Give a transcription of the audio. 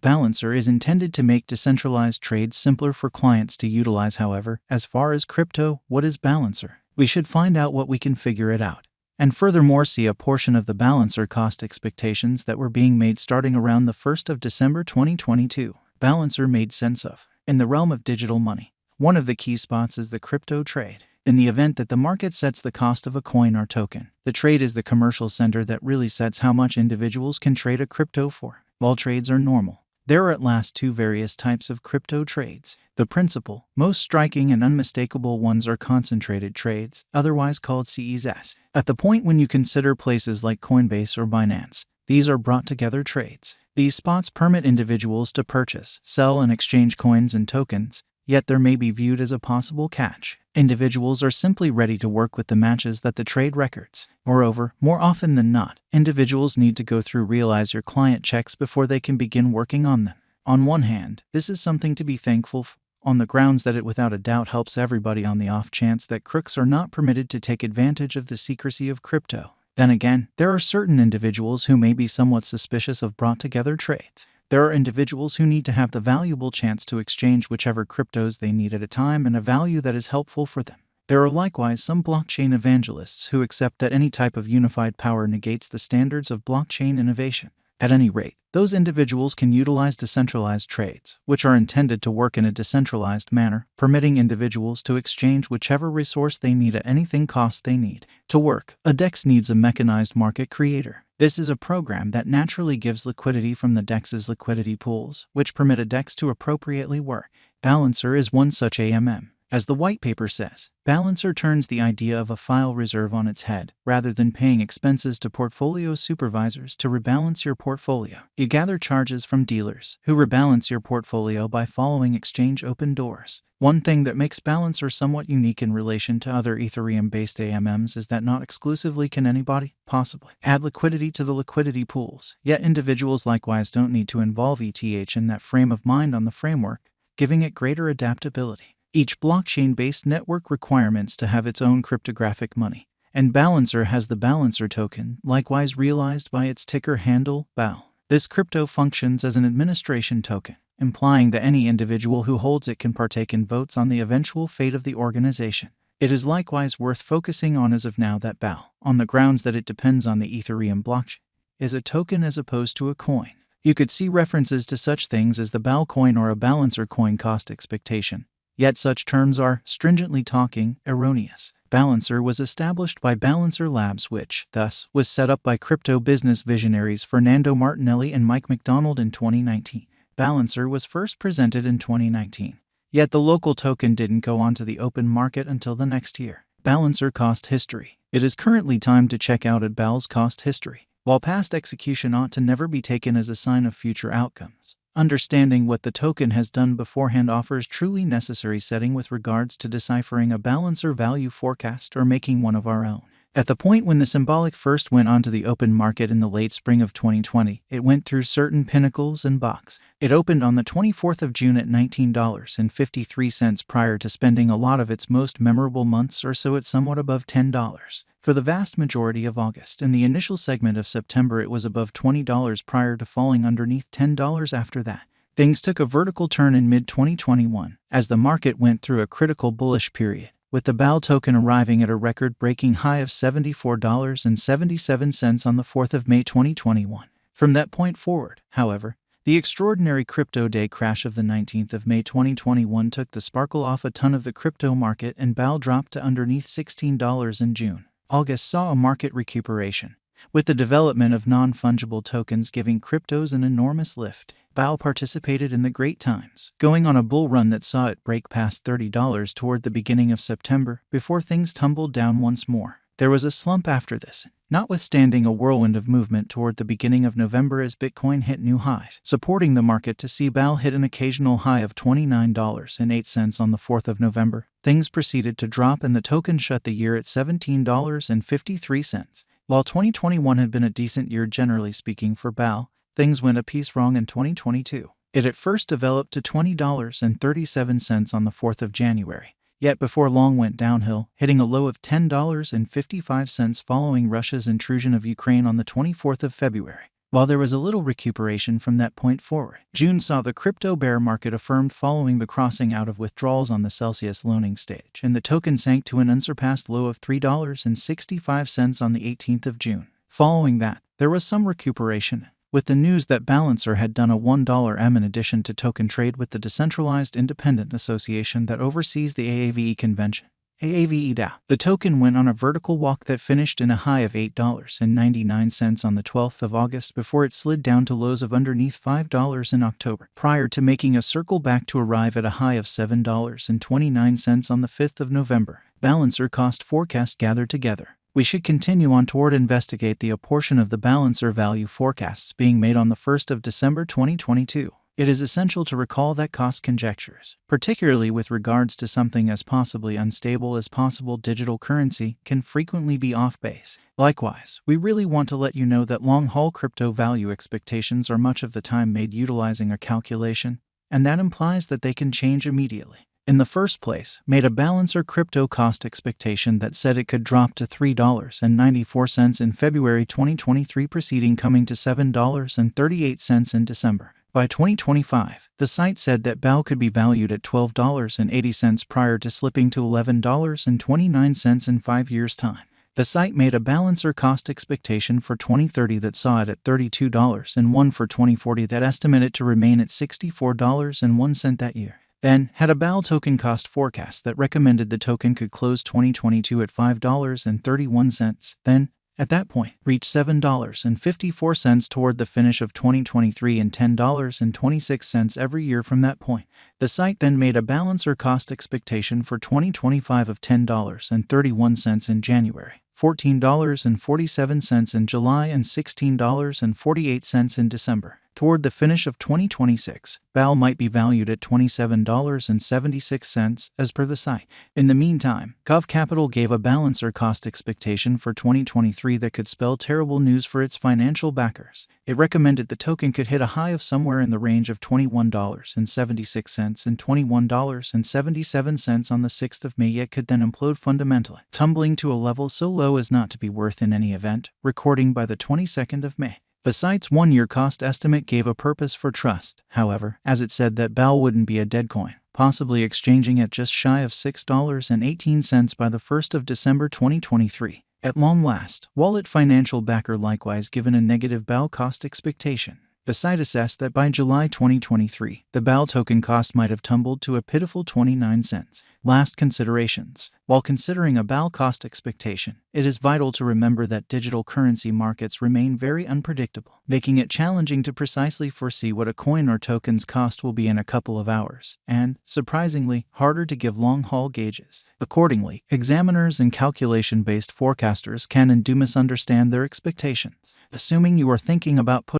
Balancer is intended to make decentralized trades simpler for clients to utilize. However, as far as crypto, what is Balancer? We should find out what we can figure it out. And furthermore, see a portion of the Balancer cost expectations that were being made starting around the 1st of December 2022. Balancer made sense of. In the realm of digital money, one of the key spots is the crypto trade. In the event that the market sets the cost of a coin or token, the trade is the commercial center that really sets how much individuals can trade a crypto for. While trades are normal, there are at last two various types of crypto trades. The principal, most striking and unmistakable ones are concentrated trades, otherwise called CES. At the point when you consider places like Coinbase or Binance, these are brought together trades. These spots permit individuals to purchase, sell, and exchange coins and tokens, yet there may be viewed as a possible catch. Individuals are simply ready to work with the matches that the trade records. Moreover, more often than not, individuals need to go through Realize Your Client checks before they can begin working on them. On one hand, this is something to be thankful for, on the grounds that it without a doubt helps everybody on the off chance that crooks are not permitted to take advantage of the secrecy of crypto. Then again, there are certain individuals who may be somewhat suspicious of brought together trades. There are individuals who need to have the valuable chance to exchange whichever cryptos they need at a time and a value that is helpful for them. There are likewise some blockchain evangelists who accept that any type of unified power negates the standards of blockchain innovation. At any rate, those individuals can utilize decentralized trades, which are intended to work in a decentralized manner, permitting individuals to exchange whichever resource they need at anything cost they need. To work, a DEX needs a mechanized market creator. This is a program that naturally gives liquidity from the DEX's liquidity pools, which permit a DEX to appropriately work. Balancer is one such AMM. As the white paper says, Balancer turns the idea of a file reserve on its head. Rather than paying expenses to portfolio supervisors to rebalance your portfolio, you gather charges from dealers who rebalance your portfolio by following exchange open doors. One thing that makes Balancer somewhat unique in relation to other Ethereum-based AMMs is that not exclusively can anybody, possibly, add liquidity to the liquidity pools, yet individuals likewise don't need to involve ETH in that frame of mind on the framework, giving it greater adaptability. Each blockchain-based network requirements to have its own cryptographic money, and Balancer has the Balancer token, likewise realized by its ticker handle, BAL. This crypto functions as an administration token, implying that any individual who holds it can partake in votes on the eventual fate of the organization. It is likewise worth focusing on as of now that BAL, on the grounds that it depends on the Ethereum blockchain, is a token as opposed to a coin. You could see references to such things as the BAL coin or a Balancer coin cost expectation. Yet such terms are, stringently talking, erroneous. Balancer was established by Balancer Labs, which, thus, was set up by crypto business visionaries Fernando Martinelli and Mike McDonald in 2019. Balancer was first presented in 2019. Yet the local token didn't go onto the open market until the next year. Balancer cost history. It is currently time to check out at BAL's cost history. While past execution ought to never be taken as a sign of future outcomes, understanding what the token has done beforehand offers truly necessary setting with regards to deciphering a Balancer value forecast or making one of our own. At the point when the symbolic first went onto the open market in the late spring of 2020, it went through certain pinnacles and bucks. It opened on the 24th of June at $19.53 prior to spending a lot of its most memorable months or so at somewhat above $10. For the vast majority of August and the initial segment of September it was above $20 prior to falling underneath $10 after that. Things took a vertical turn in mid-2021 as the market went through a critical bullish period, with the BAL token arriving at a record-breaking high of $74.77 on the 4th of May 2021. From that point forward, however, the extraordinary crypto day crash of the 19th of May 2021 took the sparkle off a ton of the crypto market and BAL dropped to underneath $16 in June. August saw a market recuperation, with the development of non-fungible tokens giving cryptos an enormous lift. BAL participated in the great times, going on a bull run that saw it break past $30 toward the beginning of September, before things tumbled down once more. There was a slump after this, notwithstanding a whirlwind of movement toward the beginning of November as Bitcoin hit new highs, supporting the market to see BAL hit an occasional high of $29.08 on the 4th of November. Things proceeded to drop and the token shut the year at $17.53. While 2021 had been a decent year generally speaking for BAL, things went a piece wrong in 2022. It at first developed to $20.37 on the 4th of January, yet before long went downhill, hitting a low of $10.55 following Russia's intrusion of Ukraine on the 24th of February. while there was a little recuperation from that point forward. June saw the crypto bear market affirmed following the crossing out of withdrawals on the Celsius loaning stage, and the token sank to an unsurpassed low of $3.65 on the 18th of June. Following that, there was some recuperation, with the news that Balancer had done a $1 in addition to token trade with the Decentralized Independent Association that oversees the AAVE convention. AAVE DAO. The token went on a vertical walk that finished in a high of $8.99 on the 12th of August before it slid down to lows of underneath $5 in October, prior to making a circle back to arrive at a high of $7.29 on the 5th of November. Balancer cost forecast gathered together. We should continue on toward investigate the portion of the Balancer value forecasts being made on the 1st of December 2022. It is essential to recall that cost conjectures, particularly with regards to something as possibly unstable as possible digital currency, can frequently be off base. Likewise, we really want to let you know that long-haul crypto value expectations are much of the time made utilizing a calculation, and that implies that they can change immediately. In the first place, made a Balancer crypto cost expectation that said it could drop to $3.94 in February 2023, preceding coming to $7.38 in December. By 2025, the site said that BAL could be valued at $12.80 prior to slipping to $11.29 in 5 years' time. The site made a Balancer cost expectation for 2030 that saw it at $32 and one for 2040 that estimated it to remain at $64.01 that year. Then, had a BAL token cost forecast that recommended the token could close 2022 at $5.31, then, at that point, reach $7.54 toward the finish of 2023 and $10.26 every year from that point. The site then made a Balancer cost expectation for 2025 of $10.31 in January, $14.47 in July, and $16.48 in December. Toward the finish of 2026, BAL might be valued at $27.76 as per the site. In the meantime, Gov Capital gave a Balancer cost expectation for 2023 that could spell terrible news for its financial backers. It recommended the token could hit a high of somewhere in the range of $21.76 and $21.77 on the 6th of May, yet could then implode fundamentally, tumbling to a level so low as not to be worth in any event, recording by the 22nd of May. The site's one-year cost estimate gave a purpose for trust, however, as it said that BAL wouldn't be a dead coin, possibly exchanging at just shy of $6.18 by the 1st of December 2023. At long last, Wallet financial backer likewise given a negative BAL cost expectation. The site assessed that by July 2023, the BAL token cost might have tumbled to a pitiful 29 cents. Last considerations. While considering a BAL cost expectation, it is vital to remember that digital currency markets remain very unpredictable, making it challenging to precisely foresee what a coin or token's cost will be in a couple of hours, and, surprisingly, harder to give long-haul gauges. Accordingly, examiners and calculation-based forecasters can and do misunderstand their expectations. Assuming you are thinking about putting